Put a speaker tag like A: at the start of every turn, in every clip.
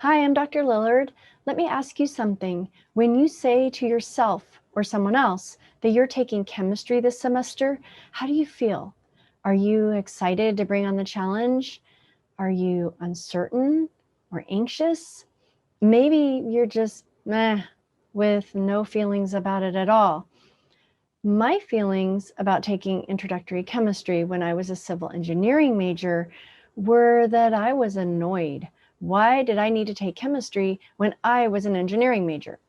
A: Hi, I'm Dr. Lillard. Let me ask you something. When you say to yourself or someone else that you're taking chemistry this semester, how do you feel? Are you excited to bring on the challenge? Are you uncertain or anxious? Maybe you're just meh with no feelings about it at all. My feelings about taking introductory chemistry when I was a civil engineering major were that I was annoyed. Why did I need to take chemistry when I was an engineering major?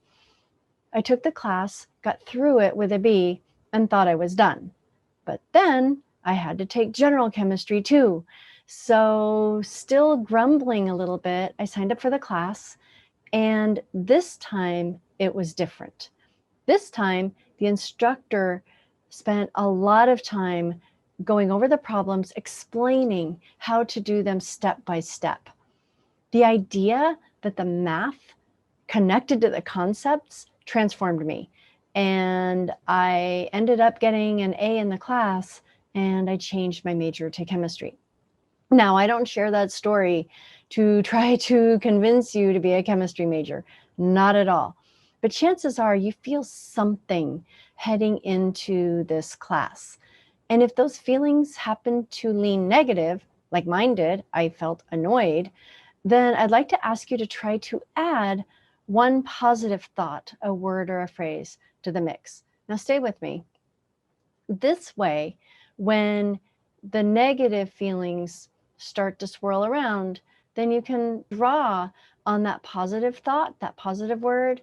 A: I took the class, got through it with a B, and thought I was done. But then I had to take general chemistry too. So, still grumbling a little bit, I signed up for the class, and this time it was different. This time, the instructor spent a lot of time going over the problems, explaining how to do them step by step. The idea that the math connected to the concepts transformed me. And I ended up getting an A in the class, and I changed my major to chemistry. Now, I don't share that story to try to convince you to be a chemistry major, not at all. But chances are you feel something heading into this class. And if those feelings happen to lean negative, like mine did, I felt annoyed, then I'd like to ask you to try to add one positive thought, a word or a phrase to the mix. Now, stay with me. This way, when the negative feelings start to swirl around, then you can draw on that positive thought, that positive word,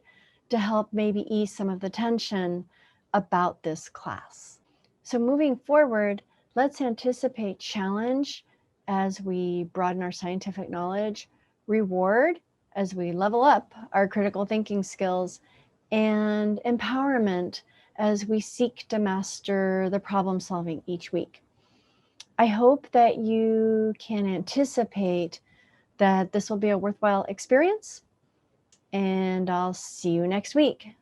A: to help maybe ease some of the tension about this class. So, moving forward, let's anticipate challenge as we broaden our scientific knowledge, reward as we level up our critical thinking skills, and empowerment as we seek to master the problem solving each week. I hope that you can anticipate that this will be a worthwhile experience, and I'll see you next week.